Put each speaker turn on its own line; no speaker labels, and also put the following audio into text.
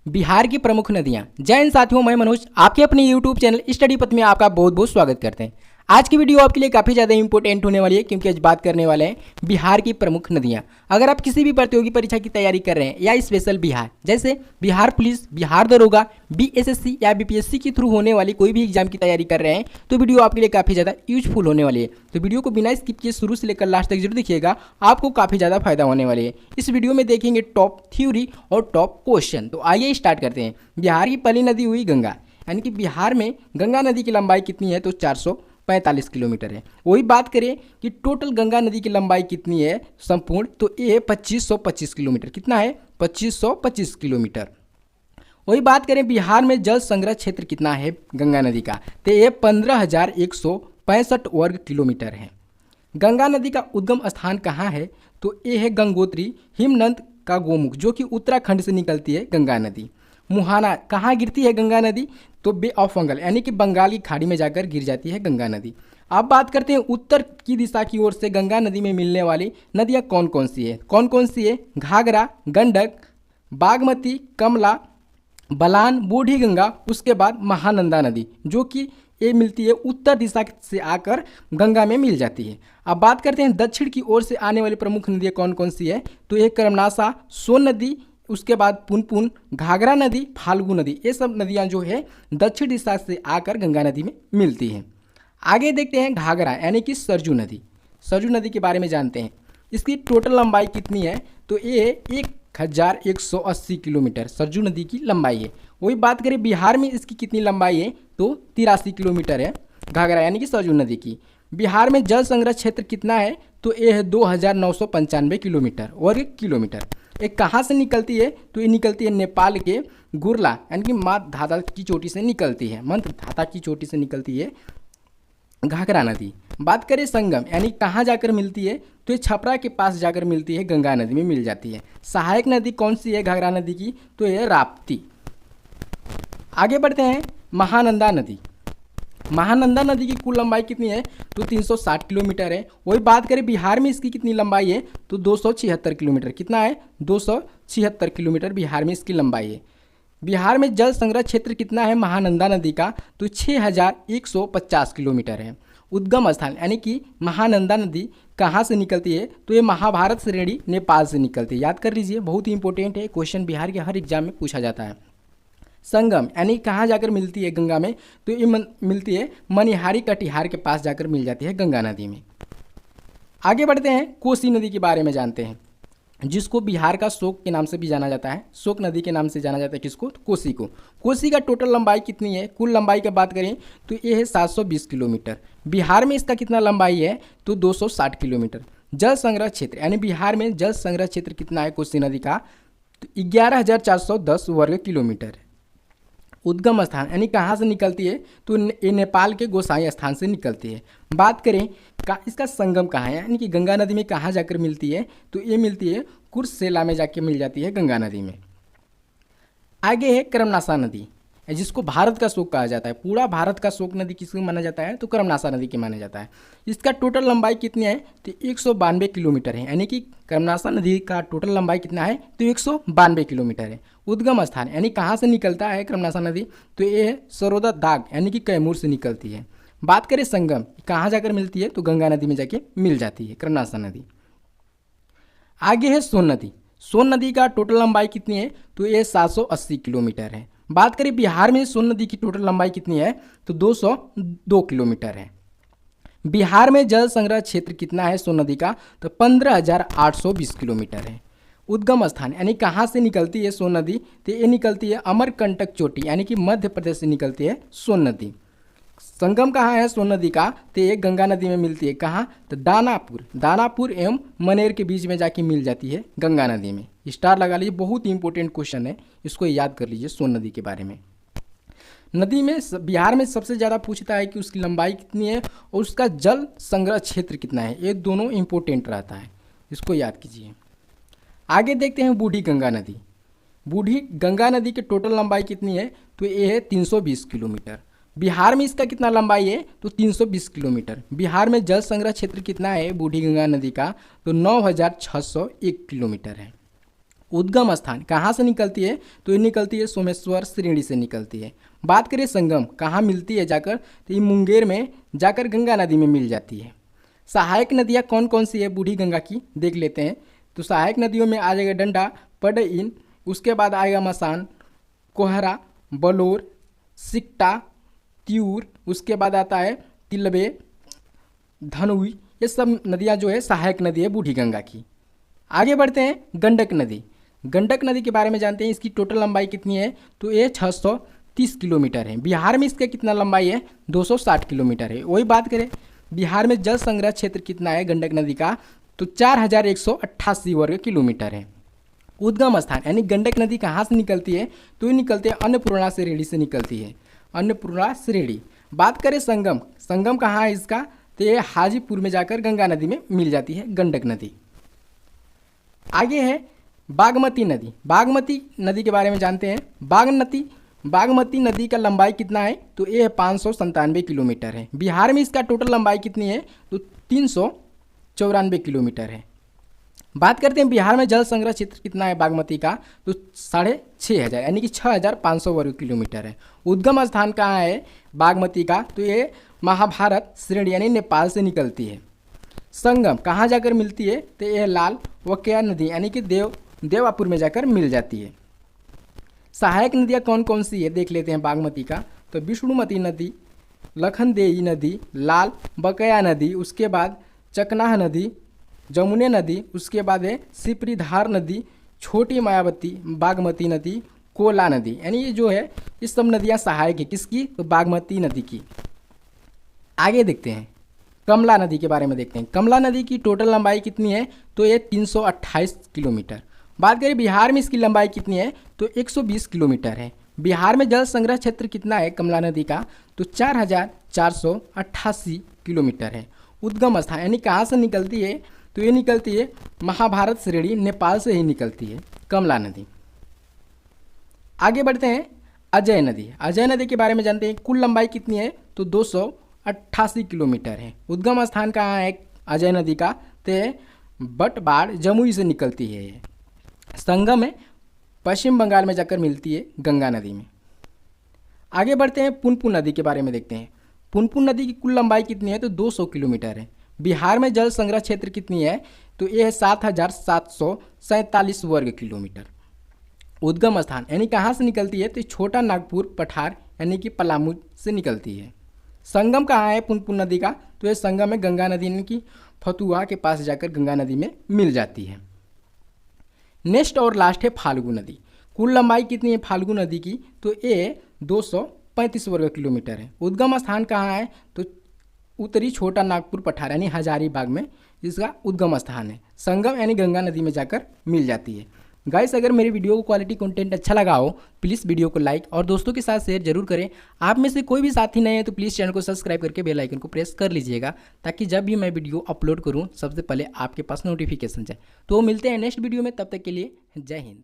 बिहार की प्रमुख नदियां। जय हिंद साथियों, मैं मनोज आपके अपने YouTube चैनल स्टडी पथ में आपका बहुत बहुत स्वागत करते हैं। आज की वीडियो आपके लिए काफ़ी ज़्यादा इंपॉर्टेंट होने वाली है क्योंकि आज बात करने वाले हैं बिहार की प्रमुख नदियां। अगर आप किसी भी प्रतियोगी परीक्षा की तैयारी कर रहे हैं या स्पेशल बिहार जैसे बिहार पुलिस, बिहार दरोगा, BSSC या BPSC के थ्रू होने वाली कोई भी एग्जाम की तैयारी कर रहे हैं तो वीडियो आपके लिए काफ़ी ज़्यादा यूजफुल होने वाली है। तो वीडियो को बिना स्किप किए शुरू से लेकर लास्ट तक जरूर देखिएगा, आपको काफ़ी ज़्यादा फायदा होने वाली है। इस वीडियो में देखेंगे टॉप थ्योरी और टॉप क्वेश्चन। तो आइए स्टार्ट करते हैं। बिहार की पहली नदी हुई गंगा, यानी कि बिहार में गंगा नदी की लंबाई कितनी है तो 445 किलोमीटर है। वही बात करें कि टोटल गंगा नदी की लंबाई कितनी है संपूर्ण, तो ये 2525 किलोमीटर। कितना है? 2525 किलोमीटर। वही बात करें बिहार में जल संग्रह क्षेत्र कितना है गंगा नदी का, तो ये 15,165 वर्ग किलोमीटर है। गंगा नदी का उद्गम स्थान कहाँ है, तो ये है गंगोत्री हिमनद का गोमुख, जो कि उत्तराखंड से निकलती है गंगा नदी। मुहाना कहाँ गिरती है गंगा नदी, तो बे ऑफ बंगाल यानी कि बंगाल की खाड़ी में जाकर गिर जाती है गंगा नदी। अब बात करते हैं उत्तर की दिशा की ओर से गंगा नदी में मिलने वाली नदियाँ कौन कौन सी है। कौन कौन सी है? घाघरा, गंडक, बागमती, कमला, बलान, बूढ़ी गंगा, उसके बाद महानंदा नदी, जो कि ये मिलती है उत्तर दिशा से आकर गंगा में मिल जाती है। अब बात करते हैं दक्षिण की ओर से आने वाली प्रमुख नदियाँ कौन कौन सी है, तो ये कर्मनासा, सोन नदी, उसके बाद पुनपुन, घाघरा नदी, फाल्गु नदी, ये सब नदियाँ जो है दक्षिण दिशा से आकर गंगा नदी में मिलती हैं। आगे देखते हैं घाघरा यानी कि सरजू नदी। सरजू नदी के बारे में जानते हैं। इसकी टोटल लंबाई कितनी है, तो ये 1180 किलोमीटर सरजू नदी की लंबाई है। वही बात करें बिहार में इसकी कितनी लंबाई है, तो 83 किलोमीटर है घाघरा यानी कि सरजू नदी की। बिहार में जल संग्रह क्षेत्र कितना है, तो ये है 2995 किलोमीटर वर्ग किलोमीटर। ये कहाँ से निकलती है, तो ये निकलती है नेपाल के गुरला यानी कि माँ धाता की चोटी से निकलती है, मंत्र धाता की चोटी से निकलती है घाघरा नदी। बात करें संगम यानी कहाँ जाकर मिलती है, तो ये छपरा के पास जाकर मिलती है, गंगा नदी में मिल जाती है। सहायक नदी कौन सी है घाघरा नदी की, तो ये राप्ती। आगे बढ़ते हैं महानंदा नदी। महानंदा नदी की कुल लंबाई कितनी है, तो 360 किलोमीटर है। वही बात करें बिहार में इसकी कितनी लंबाई है, तो 276 किलोमीटर। कितना है? 276 किलोमीटर बिहार में इसकी लंबाई है। बिहार में जल संग्रह क्षेत्र कितना है महानंदा नदी का, तो 6150 किलोमीटर है। उद्गम स्थान यानी कि महानंदा नदी कहाँ से निकलती है, तो ये महाभारत श्रेणी नेपाल से निकलती है। याद कर लीजिए, बहुत ही इंपॉर्टेंट है, क्वेश्चन बिहार के हर एग्जाम में पूछा जाता है। संगम यानी कहाँ जाकर मिलती है गंगा में, तो ये मिलती है मनिहारी कटिहार के पास जाकर मिल जाती है गंगा नदी में। आगे बढ़ते हैं कोसी नदी के बारे में जानते हैं, जिसको बिहार का शोक के नाम से भी जाना जाता है। शोक नदी के नाम से जाना जाता है किसको, तो कोसी को। कोसी का टोटल लंबाई कितनी है, कुल लंबाई की बात करें तो ये है 720 किलोमीटर। बिहार में इसका कितना लंबाई है, तो 260 किलोमीटर। जल संग्रह क्षेत्र यानी बिहार में जल संग्रह क्षेत्र कितना है कोसी नदी का, तो 11,410 वर्ग किलोमीटर है। उद्गम स्थान यानी कहाँ से निकलती है, तो ये नेपाल के गोसाई स्थान से निकलती है। बात करें इसका संगम कहाँ है, यानी कि गंगा नदी में कहाँ जाकर मिलती है, तो ये मिलती है कुर्सेला में जाके मिल जाती है गंगा नदी में। आगे है कर्मनासा नदी, जिसको भारत का शोक कहा जाता है। पूरा भारत का शोक नदी किसको माना जाता है, तो कर्मनासा नदी की माना जाता है। इसका टोटल लंबाई कितनी है, तो 192 किलोमीटर है। यानी कि कर्मनासा नदी का टोटल लंबाई कितना है, तो 192 किलोमीटर है। उद्गम स्थान यानी कहाँ से निकलता है कर्मनासा नदी, तो ये है सरोदा दाग यानी कि कैमूर से निकलती है। बात करें संगम कहाँ जाकर मिलती है, तो गंगा नदी में जाके मिल जाती है कर्मनासा नदी। आगे है सोन नदी। सोन नदी का टोटल लंबाई कितनी है, तो ये 780 किलोमीटर है। बात करें बिहार में सोन नदी की टोटल लंबाई कितनी है, तो 202 किलोमीटर है। बिहार में जल संग्रह क्षेत्र कितना है सोन नदी का, तो 15,820 किलोमीटर है। उद्गम स्थान यानी कहाँ से निकलती है सोन नदी, तो ये निकलती है अमरकंटक चोटी यानी कि मध्य प्रदेश से निकलती है सोन नदी। संगम कहाँ है सोन नदी का, तो ये गंगा नदी में मिलती है। कहाँ, तो दानापुर एवं मनेर के बीच में जाके मिल जाती है गंगा नदी में। स्टार लगा लीजिए, बहुत ही इंपॉर्टेंट क्वेश्चन है, इसको याद कर लीजिए सोन नदी के बारे में। नदी में बिहार में सबसे ज़्यादा पूछता है कि उसकी लंबाई कितनी है और उसका जल संग्रह क्षेत्र कितना है। ये दोनों इंपॉर्टेंट रहता है, इसको याद कीजिए। आगे देखते हैं बूढ़ी गंगा नदी। बूढ़ी गंगा नदी की टोटल लंबाई कितनी है, तो ये है 320 किलोमीटर। बिहार में इसका कितना लंबाई है, तो 320 किलोमीटर। बिहार में जल संग्रह क्षेत्र कितना है बूढ़ी गंगा नदी का, तो 9,601 किलोमीटर है। उद्गम स्थान कहाँ से निकलती है, तो ये निकलती है सोमेश्वर श्रेणी से निकलती है। बात करें संगम कहाँ मिलती है जाकर, तो ये मुंगेर में जाकर गंगा नदी में मिल जाती है। सहायक नदियाँ कौन कौन सी है बूढ़ी गंगा की, देख लेते हैं। तो सहायक नदियों में आ जाएगा डंडा, पडइन, उसके बाद आएगा मसान, कोहरा, बलोर, सिकटा, त्यूर, उसके बाद आता है तिलबे, धनुई। ये सब नदियाँ जो है सहायक नदी है बूढ़ी गंगा की। आगे बढ़ते हैं गंडक नदी। गंडक नदी के बारे में जानते हैं। इसकी टोटल लंबाई कितनी है, तो ये 630 किलोमीटर है। बिहार में इसका कितना लंबाई है, 260 किलोमीटर है। वही बात करें बिहार में जल संग्रह क्षेत्र कितना है गंडक नदी का, तो 4188 वर्ग किलोमीटर है। उद्गम स्थान यानी गंडक नदी कहाँ से निकलती है, तो ये निकलती है अन्नपूर्णा श्रेणी से निकलती है, अन्नपूर्णा श्रेणी। बात करें संगम, संगम कहाँ है इसका, तो ये हाजीपुर में जाकर गंगा नदी में मिल जाती है गंडक नदी। आगे है बागमती नदी। बागमती नदी के बारे में जानते हैं। बागमती नदी का लंबाई कितना है, तो ये 597 किलोमीटर है। बिहार में इसका टोटल लंबाई कितनी है, तो 394 किलोमीटर है। बात करते हैं बिहार में जल संग्रह क्षेत्र कितना है बागमती का, तो 6500 यानी कि 6500 वर्ग किलोमीटर है। उद्गम स्थान कहाँ है बागमती का, तो ये महाभारत श्रेणी यानी नेपाल से निकलती है। संगम कहाँ जाकर मिलती है, तो यह लाल वकया नदी यानी कि देवापुर में जाकर मिल जाती है। सहायक नदियाँ कौन कौन सी है देख लेते हैं बागमती का, तो विष्णुमती नदी, लखनदेई नदी, लाल बकया नदी, उसके बाद चकनाह नदी, जमुने नदी, उसके बाद है सिपरीधार नदी, छोटी मायावती, बागमती नदी, कोला नदी। यानी ये जो है ये सब नदियाँ सहायक है किसकी, तो बागमती नदी की। आगे देखते हैं कमला नदी के बारे में देखते हैं। कमला नदी की टोटल लंबाई कितनी है, तो ये 328 किलोमीटर। बात करें बिहार में इसकी लंबाई कितनी है, तो 120 किलोमीटर है। बिहार में जल संग्रह क्षेत्र कितना है कमला नदी का, तो 4488 किलोमीटर है। उद्गम स्थान यानी कहाँ से निकलती है, तो ये निकलती है महाभारत श्रेणी नेपाल से ही निकलती है कमला नदी। आगे बढ़ते हैं अजय नदी। अजय नदी के बारे में जानते हैं। कुल लंबाई कितनी है, तो 288 किलोमीटर है। उद्गम स्थान कहाँ है अजय नदी का, तो बटबाड़ जमुई से निकलती है। ये संगम है पश्चिम बंगाल में जाकर मिलती है गंगा नदी में। आगे बढ़ते हैं पुनपुन नदी के बारे में देखते हैं। पुनपुन नदी की कुल लंबाई कितनी है, तो 200 किलोमीटर है। बिहार में जल संग्रह क्षेत्र कितनी है, तो ये है 7747 वर्ग किलोमीटर। उद्गम स्थान यानी कहाँ से निकलती है, तो छोटा नागपुर पठार यानी कि पलामू से निकलती है। संगम कहाँ है पुनपुन नदी का, तो ये संगम है गंगा नदी यानी कि फतुहा के पास जाकर गंगा नदी में मिल जाती है। नेक्स्ट और लास्ट है फाल्गु नदी। कुल लंबाई कितनी है फाल्गु नदी की, तो ये 235 वर्ग किलोमीटर है। उद्गम स्थान कहाँ है, तो उत्तरी छोटा नागपुर पठार यानी हजारीबाग में इसका उद्गम स्थान है। संगम यानी गंगा नदी में जाकर मिल जाती है। गाइस अगर मेरी वीडियो को क्वालिटी कंटेंट अच्छा लगा हो प्लीज़ वीडियो को लाइक और दोस्तों के साथ शेयर जरूर करें। आप में से कोई भी साथी नए हैं तो प्लीज़ चैनल को सब्सक्राइब करके बेल आइकन को प्रेस कर लीजिएगा, ताकि जब भी मैं वीडियो अपलोड करूं सबसे पहले आपके पास नोटिफिकेशन जाए। तो मिलते हैं नेक्स्ट वीडियो में, तब तक के लिए जय हिंद।